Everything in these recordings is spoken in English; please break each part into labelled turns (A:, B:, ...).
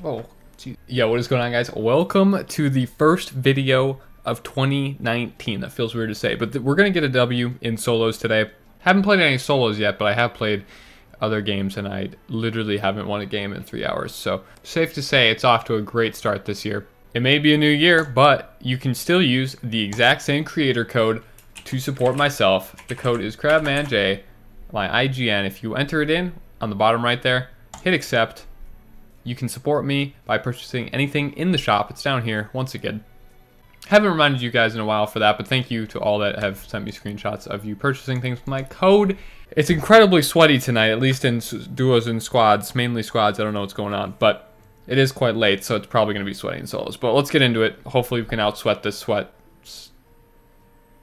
A: Oh, geez. Yo, what is going on, guys? Welcome to the first video of 2019. That feels weird to say, but we're going to get a W in solos today. Haven't played any solos yet, but I have played other games, and I literally haven't won a game in 3 hours. So, safe to say it's off to a great start this year. It may be a new year, but you can still use the exact same creator code to support myself. The code is CrabmanJ, my IGN. If you enter it in on the bottom right there, hit accept. You can support me by purchasing anything in the shop. It's down here, once again. Haven't reminded you guys in a while for that, but thank you to all that have sent me screenshots of you purchasing things with my code. It's incredibly sweaty tonight, at least in duos and squads, mainly squads. I don't know what's going on, but it is quite late, so it's probably going to be sweaty in solos. But let's get into it. Hopefully we can outsweat this sweat.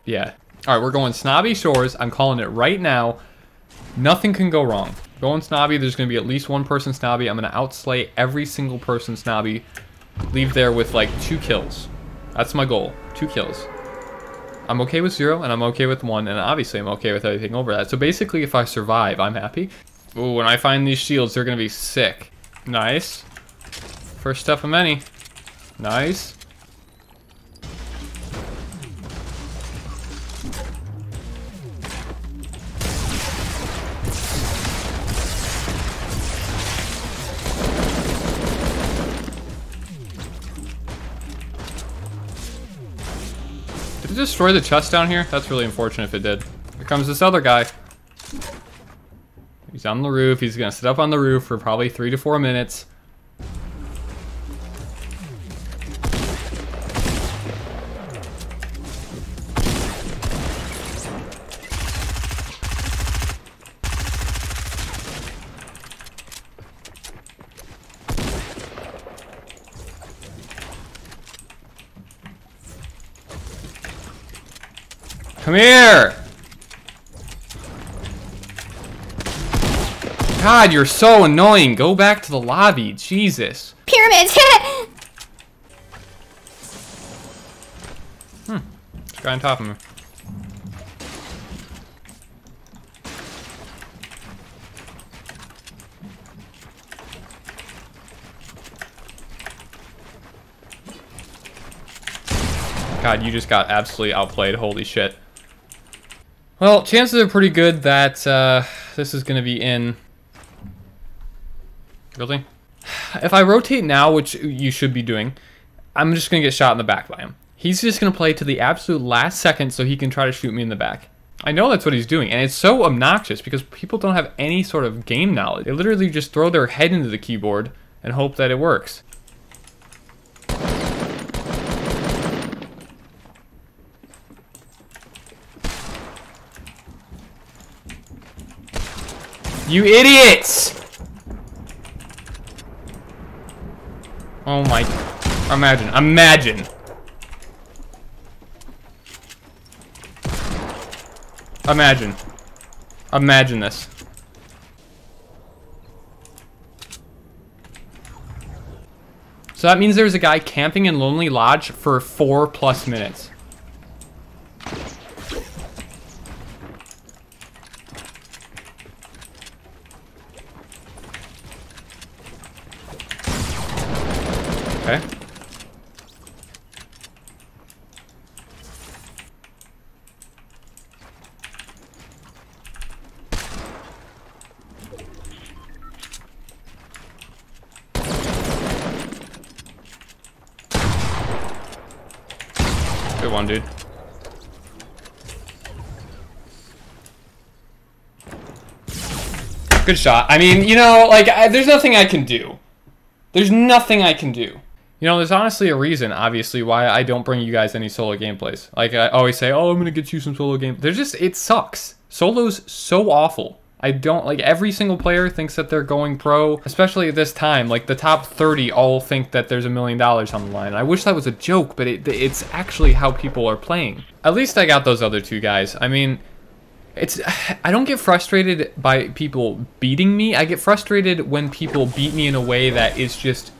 A: Yeah. All right, we're going Snobby Shores. I'm calling it right now. Nothing can go wrong. Going Snobby, there's going to be at least one person Snobby. I'm going to outslay every single person Snobby. Leave there with like 2 kills. That's my goal. 2 kills. I'm okay with 0, and I'm okay with 1, and obviously I'm okay with everything over that. So basically, if I survive, I'm happy. Ooh, when I find these shields, they're going to be sick. Nice. First step of many. Nice. Did it destroy the chest down here? That's really unfortunate if it did. Here comes this other guy. He's on the roof. He's gonna sit up on the roof for probably 3 to 4 minutes. Come here! God, you're so annoying. Go back to the lobby. Jesus.
B: Pyramids!
A: Guy on top of me. God, you just got absolutely outplayed. Holy shit. Well, chances are pretty good that this is going to be in. Really? If I rotate now, which you should be doing, I'm just going to get shot in the back by him. He's just going to play to the absolute last second so he can try to shoot me in the back. I know that's what he's doing, and it's so obnoxious because people don't have any sort of game knowledge. They literally just throw their head into the keyboard and hope that it works. You idiots! Oh my... Imagine. Imagine! Imagine. Imagine this. So that means there's a guy camping in Lonely Lodge for 4+ minutes. Okay. Good one, dude. Good shot. I mean, you know, like, there's nothing I can do. There's nothing I can do. You know, there's honestly a reason, obviously, why I don't bring you guys any solo gameplays. Like, I always say, oh, I'm going to get you some solo game. There's just, it sucks. Solo's so awful. I don't, like, every single player thinks that they're going pro, especially at this time. Like, the top 30 all think that there's $1 million on the line. I wish that was a joke, but it's actually how people are playing. At least I got those other 2 guys. I mean, I don't get frustrated by people beating me. I get frustrated when people beat me in a way that is just...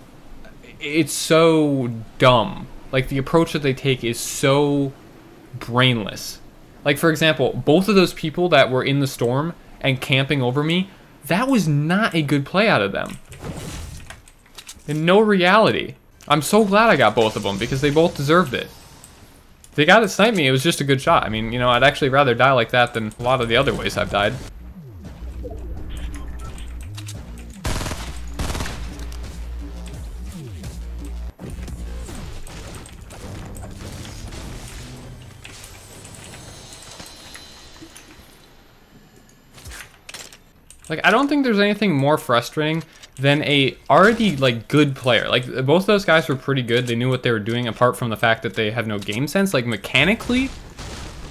A: It's so dumb. Like, the approach that they take is so brainless. Like, for example, both of those people that were in the storm and camping over me, that was not a good play out of them. and no reality. I'm so glad I got both of them because they both deserved it. If they got to snipe me, it was just a good shot. I mean, you know, I'd actually rather die like that than a lot of the other ways I've died. Like, I don't think there's anything more frustrating than a already, like, good player. Like, both of those guys were pretty good. They knew what they were doing, apart from the fact that they have no game sense. Like, mechanically,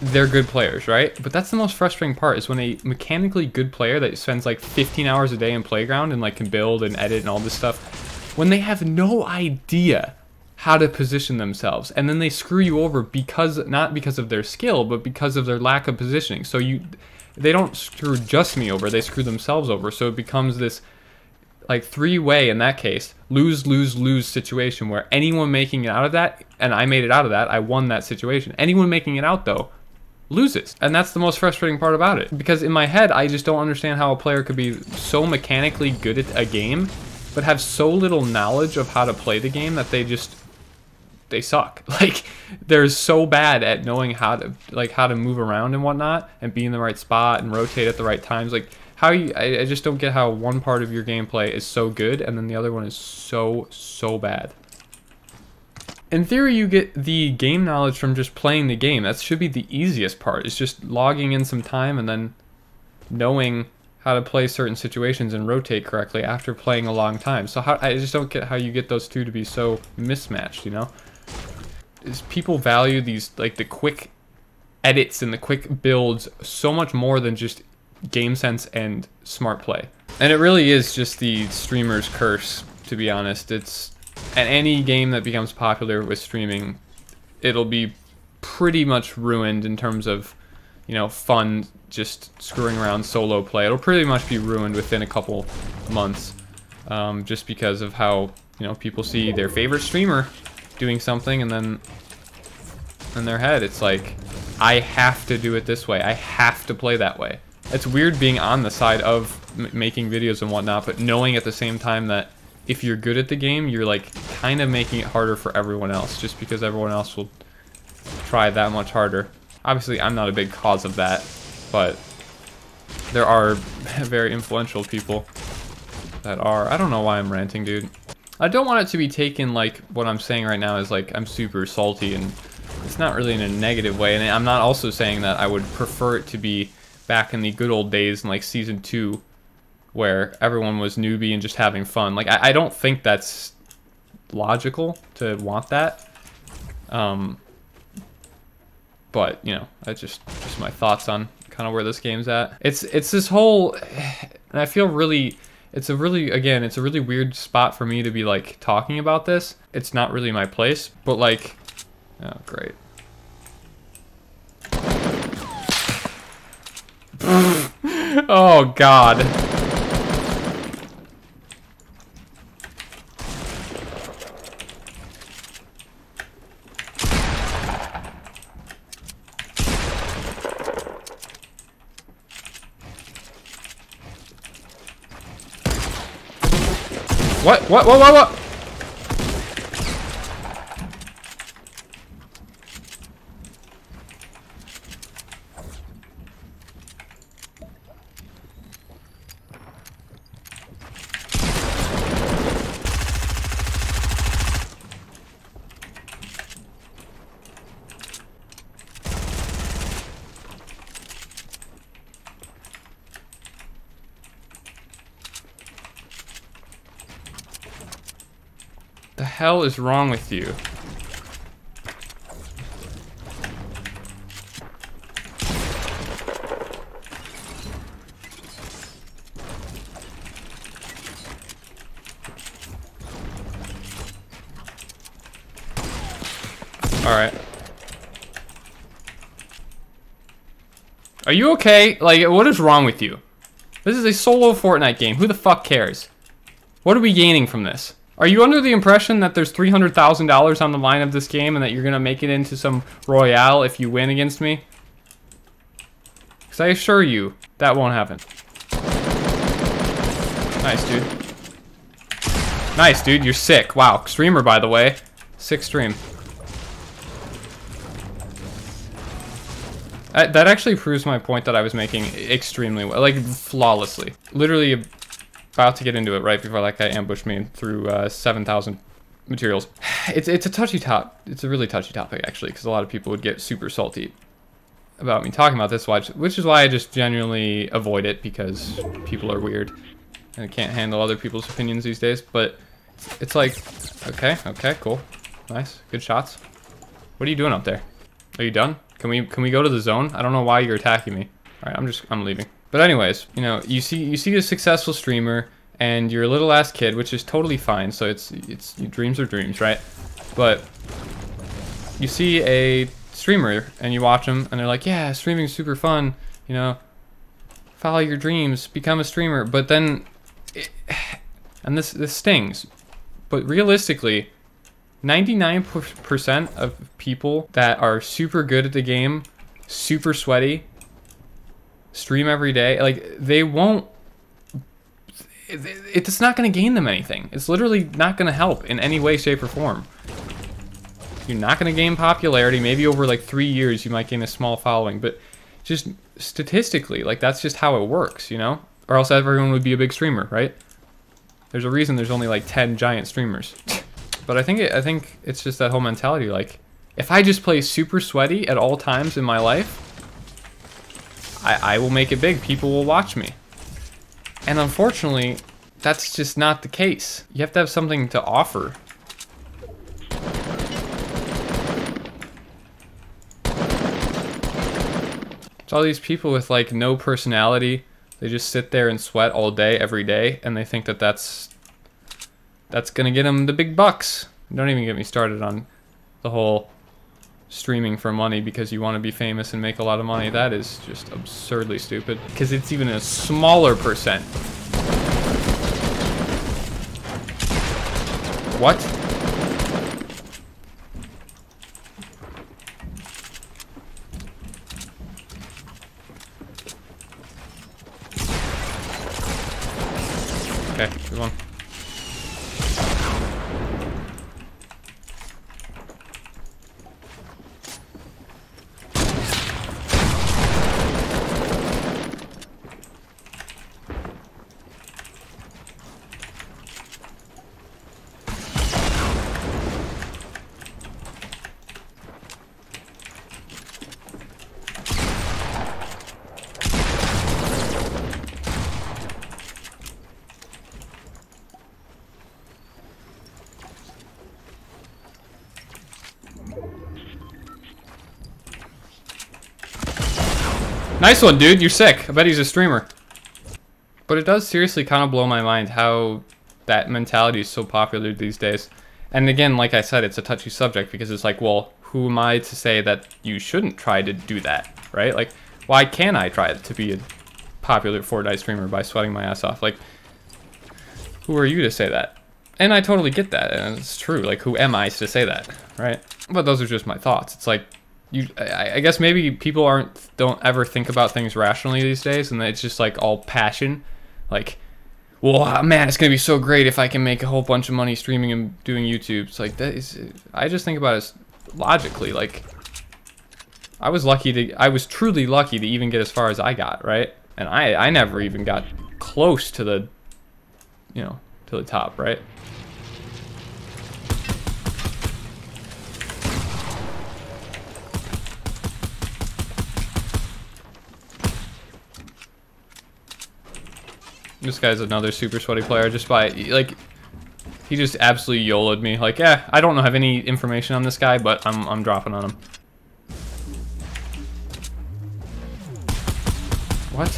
A: they're good players, right? But that's the most frustrating part, is when a mechanically good player that spends, like, 15 hours a day in Playground and, like, can build and edit and all this stuff, when they have no idea how to position themselves, and then they screw you over because, not because of their skill, but because of their lack of positioning. So they don't screw just me over, they screw themselves over. So it becomes this, like, three-way, in that case, lose, lose, lose situation where anyone making it out of that, and I made it out of that, I won that situation. Anyone making it out, though, loses. And that's the most frustrating part about it. Because in my head, I just don't understand how a player could be so mechanically good at a game, but have so little knowledge of how to play the game that they suck. Like, they're so bad at knowing how to move around and whatnot, and be in the right spot and rotate at the right times. Like, I just don't get how one part of your gameplay is so good and then the other one is so bad. In theory, you get the game knowledge from just playing the game. That should be the easiest part. It's just logging in some time and then knowing how to play certain situations and rotate correctly after playing a long time. So I just don't get how you get those two to be so mismatched, you know? Is people value these, like, the quick edits and the quick builds so much more than just game sense and smart play. And it really is just the streamer's curse, to be honest. It's, and any game that becomes popular with streaming, it'll be pretty much ruined in terms of, you know, fun, just screwing around solo play. It'll pretty much be ruined within a couple months, just because of how, you know, people see their favorite streamer doing something, and then in their head it's like, I have to do it this way, I have to play that way. It's weird being on the side of making videos and whatnot, but knowing at the same time that if you're good at the game, you're, like, kind of making it harder for everyone else, just because everyone else will try that much harder. Obviously, I'm not a big cause of that, but there are very influential people that are. I don't know why I'm ranting, dude. I don't want it to be taken like what I'm saying right now is like I'm super salty, and it's not really in a negative way. And I'm not also saying that I would prefer it to be back in the good old days in, like, season 2, where everyone was newbie and just having fun. Like, I don't think that's logical to want that. But, you know, that's just my thoughts on kind of where this game's at. It's this whole, and I feel really, it's a really weird spot for me to be, like, talking about this. It's not really my place, but, like, oh, great. Oh, God. What? The hell is wrong with you? Alright. Are you okay? Like, what is wrong with you? This is a solo Fortnite game. Who the fuck cares? What are we gaining from this? Are you under the impression that there's $300,000 on the line of this game and that you're gonna make it into some Royale if you win against me? Because I assure you, that won't happen. Nice, dude. Nice, dude. You're sick. Wow. Streamer, by the way. Sick stream. That actually proves my point that I was making extremely well. Like, flawlessly. Literally about to get into it right before that guy ambushed me through 7,000 materials. It's a touchy top. It's a really touchy topic, actually, because a lot of people would get super salty about me talking about this, which is why I just genuinely avoid it, because people are weird and I can't handle other people's opinions these days. But it's like, okay, cool, nice, good shots. What are you doing up there? Are you done? Can we go to the zone? I don't know why you're attacking me. All right, I'm leaving. But anyways, you know, you see a successful streamer and you're a little ass kid, which is totally fine. So it's dreams are dreams, right? But you see a streamer and you watch them and they're like, yeah, streaming's super fun, you know, follow your dreams, become a streamer. But then and this stings, but realistically 99% of people that are super good at the game, super sweaty, stream every day, like, they won't, it's not going to gain them anything. It's literally not going to help in any way, shape, or form. You're not going to gain popularity. Maybe over like 3 years you might gain a small following, but just statistically, like, that's just how it works, you know? Or else everyone would be a big streamer, right? There's a reason there's only like 10 giant streamers. But I think it's just that whole mentality, like, if I just play super sweaty at all times in my life, I will make it big. People will watch me. And unfortunately, that's just not the case. You have to have something to offer. It's all these people with like no personality. They just sit there and sweat all day, every day, and they think that that's gonna get them the big bucks. Don't even get me started on the whole streaming for money because you want to be famous and make a lot of money. That is just absurdly stupid, because it's even a smaller percent. What? Okay, good one. Nice one, dude. You're sick. I bet he's a streamer. But it does seriously kind of blow my mind how that mentality is so popular these days. And again, like I said, it's a touchy subject because it's like, well, who am I to say that you shouldn't try to do that, right? Like, why can't I try to be a popular Fortnite streamer by sweating my ass off? Like, who are you to say that? And I totally get that, and it's true. Like, who am I to say that, right? But those are just my thoughts. It's like, I guess maybe people don't ever think about things rationally these days, and it's just like all passion. Like, well, man, it's gonna be so great if I can make a whole bunch of money streaming and doing YouTube. It's like, that is, I just think about it logically. Like, I was truly lucky to even get as far as I got, right? And I never even got close to the, you know, to the top, right? This guy's another super sweaty player, just by, like, he just absolutely YOLO'd me. Like, yeah, I don't have any information on this guy, but I'm dropping on him. What?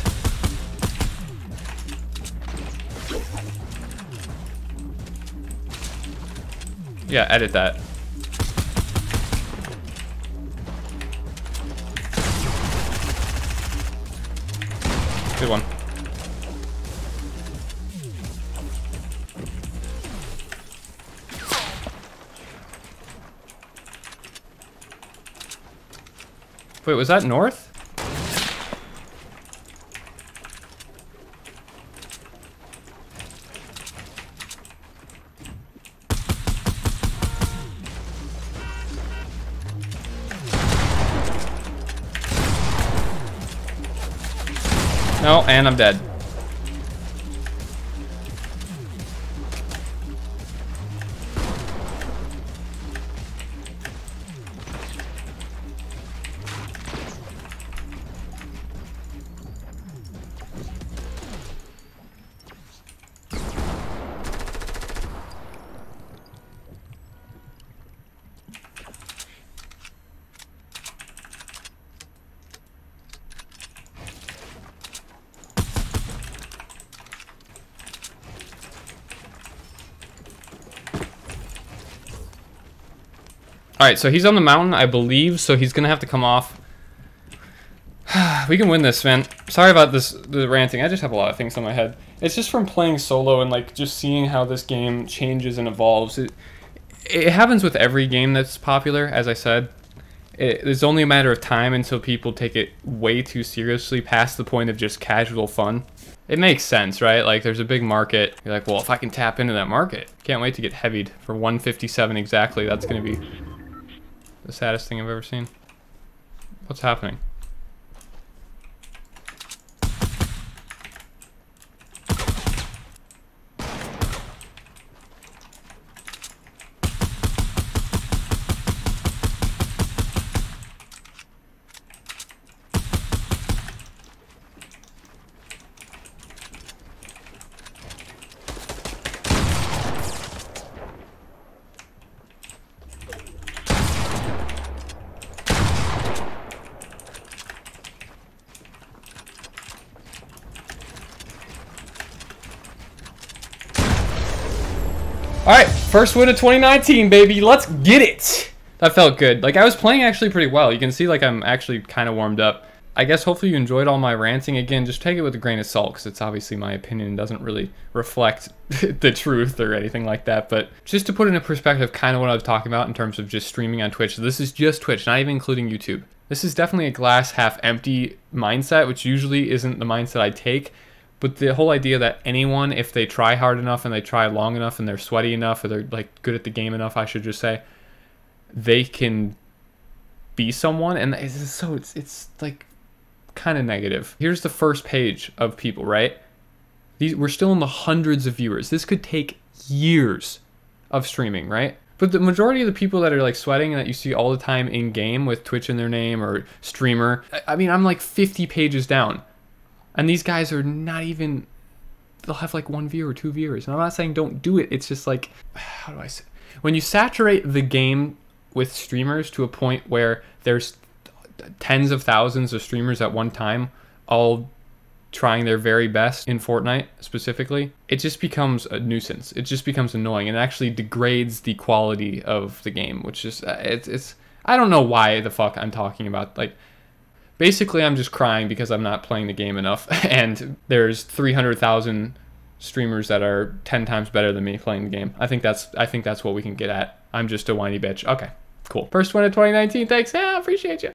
A: Yeah, edit that. Good one. Wait, was that north? No, and I'm dead. Alright, so he's on the mountain, I believe, so he's gonna have to come off. We can win this, man. Sorry about the ranting. I just have a lot of things on my head. It's just from playing solo and like just seeing how this game changes and evolves. It happens with every game that's popular, as I said. It's only a matter of time until people take it way too seriously past the point of just casual fun. It makes sense, right? Like, there's a big market. You're like, well, if I can tap into that market. Can't wait to get heavied for 157 exactly. That's gonna be the saddest thing I've ever seen. What's happening? Alright, first win of 2019, baby. Let's get it. That felt good. Like, I was playing actually pretty well. You can see, like, I'm actually kind of warmed up. I guess hopefully you enjoyed all my ranting. Again, just take it with a grain of salt, because it's obviously my opinion and doesn't really reflect the truth or anything like that. But just to put into perspective kind of what I was talking about in terms of just streaming on Twitch. This is just Twitch, not even including YouTube. This is definitely a glass half empty mindset, which usually isn't the mindset I take. But the whole idea that anyone, if they try hard enough and they try long enough and they're sweaty enough or they're like good at the game enough, I should just say, they can be someone. And it's like kind of negative. Here's the first page of people, right? We're still in the hundreds of viewers. This could take years of streaming, right? But the majority of the people that are like sweating and that you see all the time in game with Twitch in their name or streamer, I mean, I'm like 50 pages down. And these guys are not even, they'll have like 1 viewer or 2 viewers. And I'm not saying don't do it. It's just like, how do I say? When you saturate the game with streamers to a point where there's tens of thousands of streamers at one time, all trying their very best in Fortnite specifically, it just becomes a nuisance. It just becomes annoying and actually degrades the quality of the game, which is, it's I don't know why the fuck I'm talking about, like, basically, I'm just crying because I'm not playing the game enough, and there's 300,000 streamers that are 10 times better than me playing the game. I think that's what we can get at. I'm just a whiny bitch. Okay, cool. First one of 2019. Thanks. Yeah, I appreciate you.